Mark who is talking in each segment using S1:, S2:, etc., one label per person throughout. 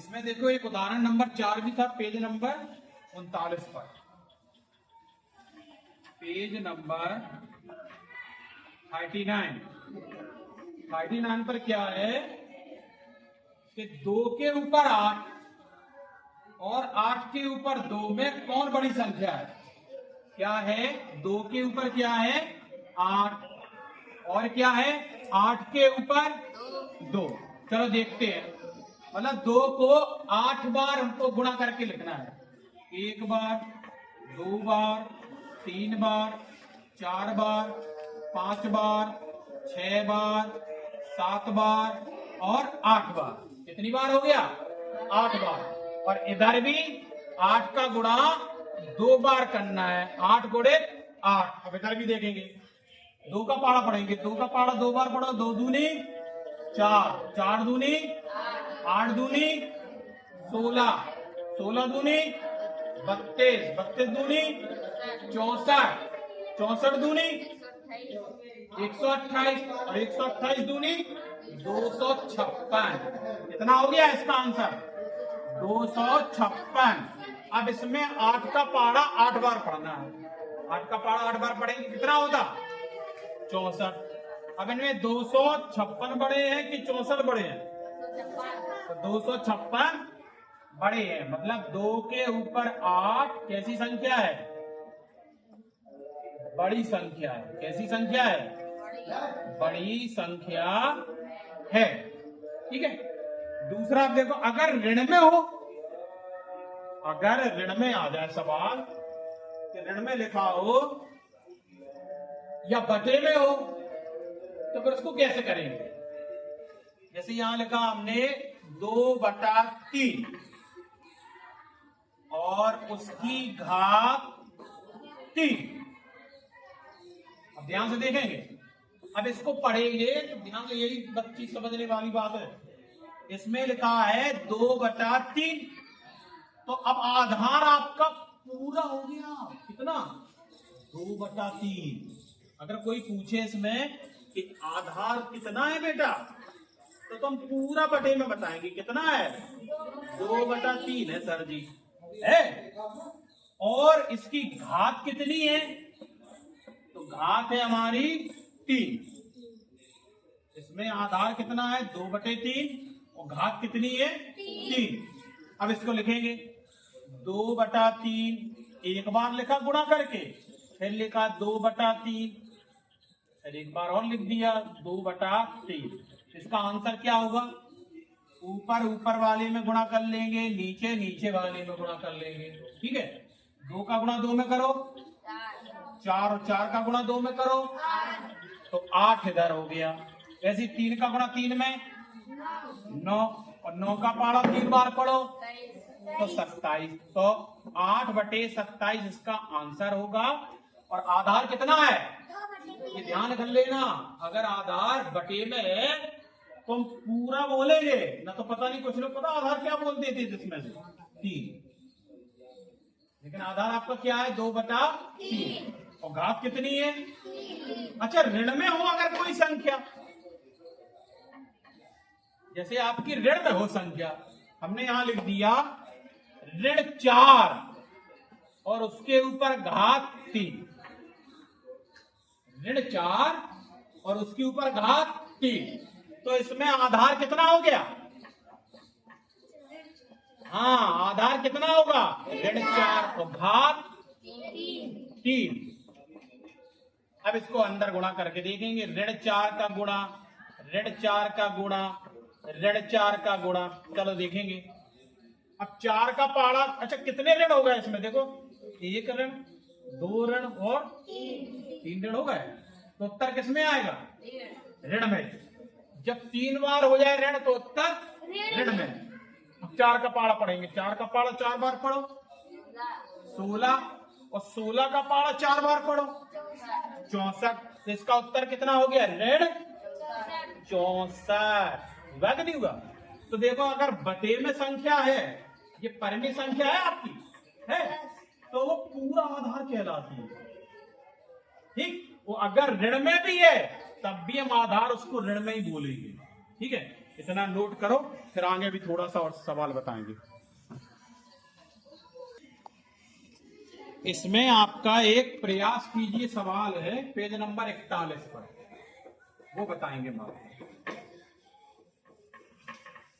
S1: इसमें देखो एक उदाहरण नंबर 4 भी था, पेज नंबर 39 पर। पेज नंबर 39 पर क्या है कि 2 के ऊपर 8 और 8 के ऊपर 2 में कौन बड़ी संख्या है? क्या है? 2 के ऊपर क्या है? 8 और क्या है? 8 के ऊपर 2। चलो देखते हैं। मतलब 2 को 8 बार हमको गुणा करके लिखना है। 1 बार, 2 बार, 3 बार, 4 बार, 5 बार, 6 बार, 7 बार और 8 बार। कितनी बार हो गया? 8 बार। और इधर भी 8 का गुणा 2 बार करना है। 8 गुणे 8। अब इधर भी देखेंगे, 2 का पाड़ा पढ़ेंगे। 2 का पाड़ा 2 बार पढ़ो। 2 दूनी 4, 4 दूनी 8 दूनी 16, 16 दूनी 32, 32 दूनी 64, 64 दूनी 128 और 128 दूनी 256। कितना हो गया इसका आंसर? 256। अब इसमें 8 का पाड़ा 8 बार पढ़ना है। 8 का पाड़ा 8 बार पढ़ेंगे, कितना होता? 64। अब इनमें 256 बड़े हैं कि 64 बड़े हैं? तो 256 बड़े हैं। मतलब 2 के ऊपर 8 कैसी संख्या है? बड़ी संख्या है। कैसी संख्या है? बड़ी संख्या है। ठीक है। दूसरा आप देखो, अगर ऋण में हो, अगर ऋण में आ जाए सवाल कि ऋण में लिखा हो या बटे में हो, तो फिर उसको कैसे करेंगे? जैसे यहां लिखा हमने 2/3 और उसकी घात 3। अब ध्यान से देखेंगे, अब इसको पढ़ेंगे तो ध्यान से, यही बच्ची समझने वाली बात है। इसमें लिखा है 2/3, तो अब आधार आपका पूरा हो गया। कितना? 2/3। अगर कोई पूछे इसमें कि आधार कितना है बेटा, तो तुम पूरा बटे में बताएंगे। कितना है? 2/3 है सर जी, है। और इसकी घात कितनी है? तो घात है हमारी 3। इसमें आधार कितना है? 2/3 और घात कितनी है? 3। अब इसको लिखेंगे 2/3। एक बार लिखा गुणा करके, फिर लिखा 2/3, फिर एक बार और लिख दिया 2/3। इसका आंसर क्या होगा? ऊपर ऊपर वाले में गुणा कर लेंगे, नीचे नीचे वाले में गुणा कर लेंगे। ठीक है। 2 का गुणा 2 में करो 4 और 4 का गुणा 2 में करो तो 8 इधर हो गया। ऐसे 3 का गुणा 3 में 9 और 9 का पाड़ा 3 बार पढ़ो तो 27। तो 8/27 इसका आंसर होगा। और आधार कितना है ये ध्यान कर लेना। अगर आधार बटे में है तो हम पूरा बोलेंगे ना, तो पता नहीं, कुछ लोग पता आधार क्या बोलते थे जिसमें से 3, लेकिन आधार आपका क्या है? 2/3। और घात कितनी है? अच्छा, ऋण में हो अगर कोई संख्या, जैसे आपकी ऋण में हो संख्या, हमने यहां लिख दिया ऋण 4 और उसके ऊपर घात 3। ऋण 4 और उसके ऊपर घात 3, तो इसमें आधार कितना हो गया? हाँ, आधार कितना होगा? ऋण 4 और घात 3। अब इसको अंदर गुणा करके देखेंगे। ऋण 4 का गुणा, ऋण 4 का गुणा, ऋण 4 का गुणा। चलो देखेंगे। अब 4 का पाड़ा, अच्छा कितने ऋण हो गए इसमें? देखो, 1 ऋण, 2 ऋण और 3 ऋण हो गए। तो उत्तर किसमें आएगा? ऋण में। जब 3 बार हो जाए ऋण तो उत्तर ऋण में। अब 4 का पाड़ा पढ़ेंगे। 4 का पाड़ा 4 बार पढ़ो 16 और 16 का पाड़ा 4 बार पढ़ो 64। तो इसका उत्तर कितना हो गया? ऋण 64। हुआ कि नहीं हुआ? तो देखो, अगर बटे में संख्या है, ये परिमेय संख्या है आपकी, है, तो वो पूरा आधार कहलाती है। ठीक। वो अगर ऋण में भी है तब भी हम आधार उसको ऋण में ही बोलेंगे। ठीक है। इतना नोट करो, फिर आगे भी थोड़ा सा और सवाल बताएंगे। इसमें आपका एक प्रयास कीजिए सवाल है पेज नंबर 41 पर, वो बताएंगे हम आपको।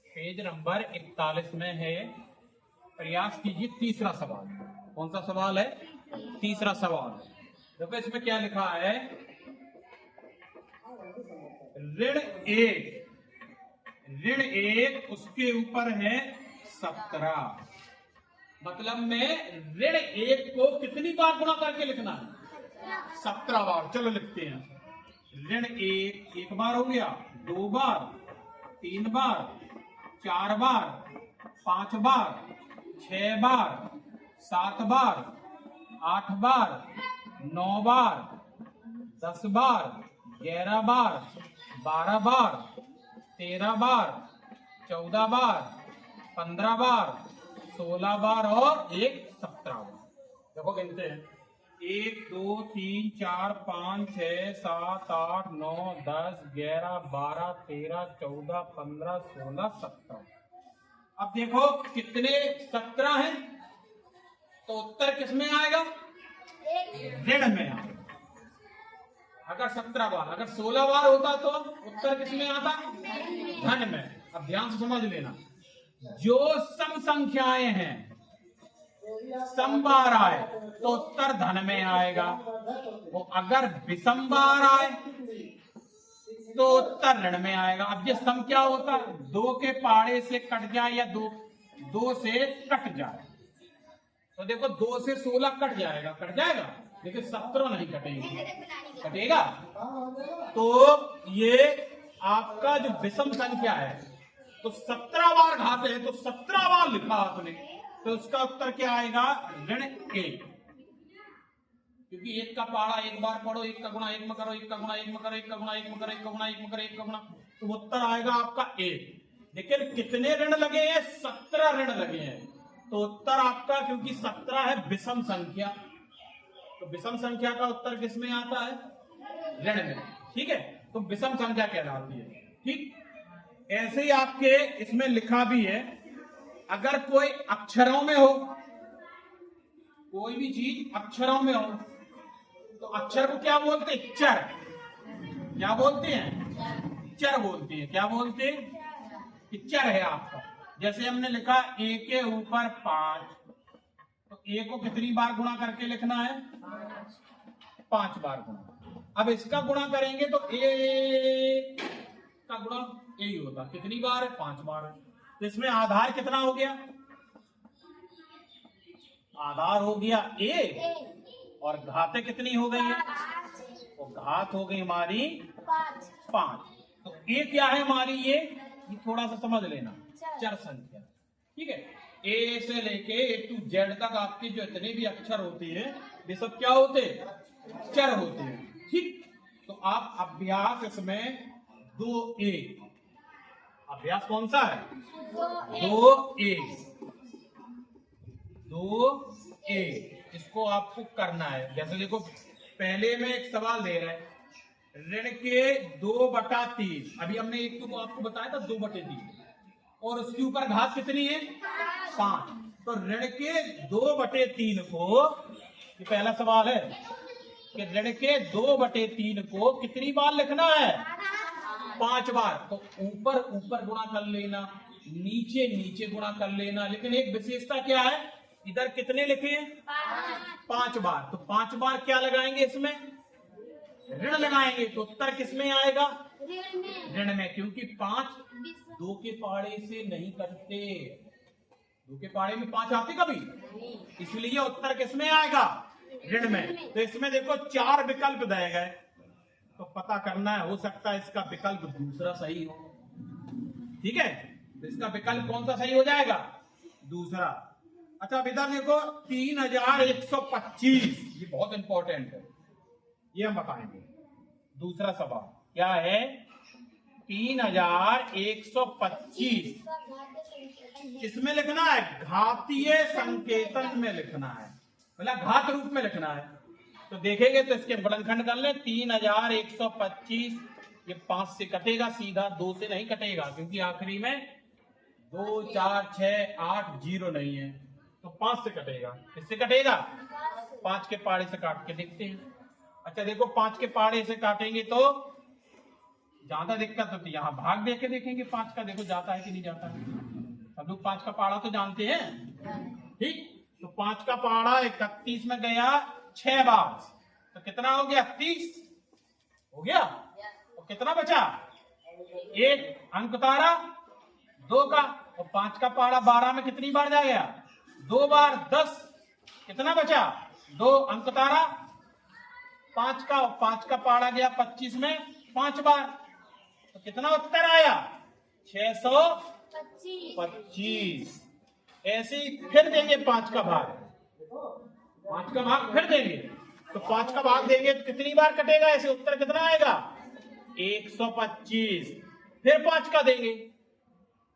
S1: पेज नंबर 41 में है, प्रयास कीजिए तीसरा सवाल। कौन सा सवाल है? तीसरा सवाल। देखो इसमें क्या लिखा है, ऋण एक उसके ऊपर है 17। मतलब में ऋण 1 को कितनी बार गुणा करके लिखना है? 17 बार। चलो लिखते हैं। ऋण 1 बार हो गया, 2 बार, 3 बार, 4 बार, 5 बार, 6 बार, 7 बार, 8 बार, 9 बार, 10 बार, 11 बार, 12 बार, 13 बार, 14 बार, 15 बार, 16 बार और एक 17 बार। देखो गिनते हैं, 1 2 3 4 5 6 7 8 9 10 11 12 13 14 15 16 17। अब देखो कितने 17 हैं, तो उत्तर किसमें आएगा? ऋण में आएगा। अगर 17 बार, अगर 16 बार होता तो उत्तर किसमें आता? धन में। अब ध्यान से समझ लेना, जो सम संख्याएं हैं, सम बार आए तो उत्तर धन में आएगा, वो अगर विषम बार आए तो उत्तर ऋण में आएगा। अब ये सम क्या होता है? 2 के पाड़े से कट जाए या 2 से कट जाए। तो देखो 2 से 16 कट जाएगा, लेकिन 17 नहीं कटेगा। तो ये आपका जो विषम संख्या है, तो 17 बार घात है, तो 17 बार लिखा आपने, तो उसका उत्तर क्या आएगा? ऋण 1। क्योंकि 1 का पाड़ा 1 बार पढ़ो, 1 का गुणा 1 में करो, 1 का गुणा 1 में करो, 1 का गुणा 1 में करो, 1 का गुणा 1 में करो, 1 का गुणा, तो उत्तर आएगा आपका 1। लेकिन कितने ऋण लगे हैं? 17 ऋण लगे हैं। तो उत्तर आपका, क्योंकि 17 है विषम संख्या, तो विषम संख्या का उत्तर किसमें आता है? ऋण में। ठीक है, तो विषम संख्या कहलाती है। ठीक, ऐसे ही आपके इसमें लिखा भी है, अगर कोई अक्षरों में हो, कोई भी चीज अक्षरों में हो, तो अक्षर को क्या बोलते हैं? चर। क्या बोलते हैं? चर बोलते हैं। क्या बोलते हैं? कि चर है आपका। जैसे हमने लिखा a के ऊपर 5, तो a को कितनी बार गुणा करके लिखना है? 5 बार गुणा। अब इसका गुणा करेंगे तो a का गुणा यही होता, कितनी बार है? 5 बार है। तो इसमें आधार कितना हो गया? आधार हो गया a, और घातें कितनी हो गई है? तो घात हो गई हमारी 5। तो a क्या है हमारी? ये थोड़ा सा समझ लेना, चर संख्या। ठीक है, a से लेके a to z तक आपके जो इतने भी अक्षर होते हैं, वे सब क्या होते हैं? चर होते हैं। ठीक, तो आप अभ्यास इसमें 2a, अभ्यास कौन सा है? 2a, इसको आपको करना है। जैसे देखो पहले में एक सवाल दे रहा है, ऋण के 2/3। अभी हमने एक तो आपको बताया था 2/3, और उसके ऊपर घात कितनी है? 5। तो ऋण के 2/3 को, ये पहला सवाल है कि ऋण के 2/3 को कितनी बार लिखना है? 5 बार। तो ऊपर ऊपर गुणा कर लेना, नीचे नीचे गुणा कर लेना। लेकिन एक विशेषता क्या है, इधर कितने लिखे? 5 बार। तो 5 बार क्या लगाएंगे? इसमें ऋण लगाएंगे। तो उत्तर किसमें आएगा? ऋण में, क्योंकि 5 2 के पाड़े से नहीं कटते। 2 के पाड़े में 5 आते कभी? इसलिए उत्तर किसमें आएगा? ऋण में। तो इसमें देखो 4 विकल्प दिए गए, तो पता करना है, हो सकता है इसका विकल्प दूसरा सही हो। ठीक है, तो इसका विकल्प कौन सा सही हो जाएगा? दूसरा। अच्छा, अब इधर देखो 3125, ये बहुत इंपॉर्टेंट है, ये हम बताएंगे। दूसरा सवाल क्या है? 3125 किसमें लिखना है? घातीय संकेतन में लिखना है, मतलब घात रूप में लिखना है। तो देखेंगे तो इसके गुणनखंड कर ले, 3125 ये 5 से कटेगा सीधा, 2 से नहीं कटेगा, क्योंकि आखिरी में 2 4 6 8 0 नहीं है, तो 5 से कटेगा। किससे कटेगा? 5 के पाड़े से काट के देखते हैं। अच्छा देखो, 5 के पाड़े से काटेंगे तो ज्यादा दिक्कत होती है। यहाँ भाग दे के देखेंगे 5 का, देखो जाता है कि नहीं जाता है। सब लोग 5 का पाड़ा तो जानते हैं, ठीक। तो 5 का पाड़ा 31 में गया 6 बार, तो कितना हो गया? 30 हो गया। और कितना बचा? 1 अंक तारा 2 का, और 5 का पाड़ा 12 में कितनी बार जा गया? 2 बार, 10। कितना बचा? 2 अंक तारा 5 का, और 5 का पाड़ा गया 25 में 5 बार, तो कितना उत्तर आया? 625। ऐसे ही फिर देंगे 5 का भाग, 5 का भाग फिर देंगे, तो 5 का भाग देंगे तो कितनी बार कटेगा? ऐसे उत्तर कितना आएगा? 125। फिर 5 का देंगे,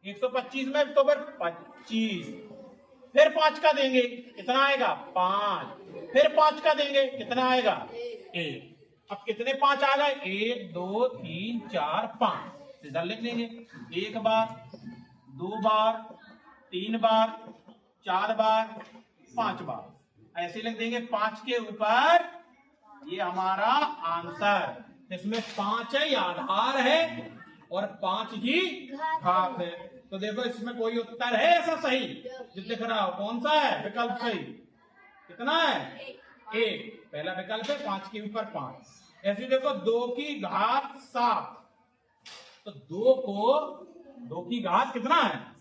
S1: 125 में तो फिर 25। फिर 5 का देंगे, कितना आएगा? 5। फिर 5 का देंगे, कितना आएगा? 1। अब कितने 5 आ गए? 1 2 3 4 5। सीधा लिख लेंगे, 1 बार, 2 बार, 3 बार, 4 बार, 5 बार, ऐसे लिख देंगे 5 के ऊपर। ये हमारा आंसर। इसमें 5 है, ये आधार है, और 5 ही घात है। तो देखो इसमें कोई उत्तर है ऐसा सही जो दिख रहा हो? कौन सा है विकल्प सही? कितना है? 1 पहला विकल्प है, 5 के ऊपर 5। ऐसे देखो 2 की घात 7, तो 2 की घात कितना है?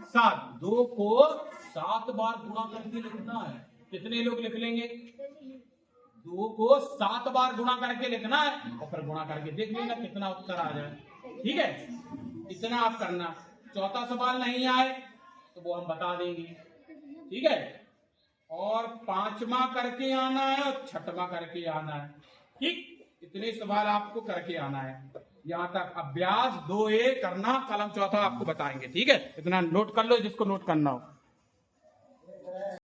S1: 7। 2 को 7 बार गुणा करके लिखना है। कितने लोग लिख लेंगे? 2 को 7 बार गुणा करके लिखना है, और फिर गुणा करके देख लेना कितना उत्तर आ जाए। ठीक है, इतना आप करना। चौथा सवाल नहीं आए तो वो हम बता देंगे, ठीक है। और 5वां करके आना है और 6वां करके आना है, ठीक। इतने सवाल आपको करके आना है। यहाँ तक अभ्यास 2A करना, कल हम चौथा आपको बताएंगे, ठीक है। इतना नोट कर लो जिसको नोट करना हो।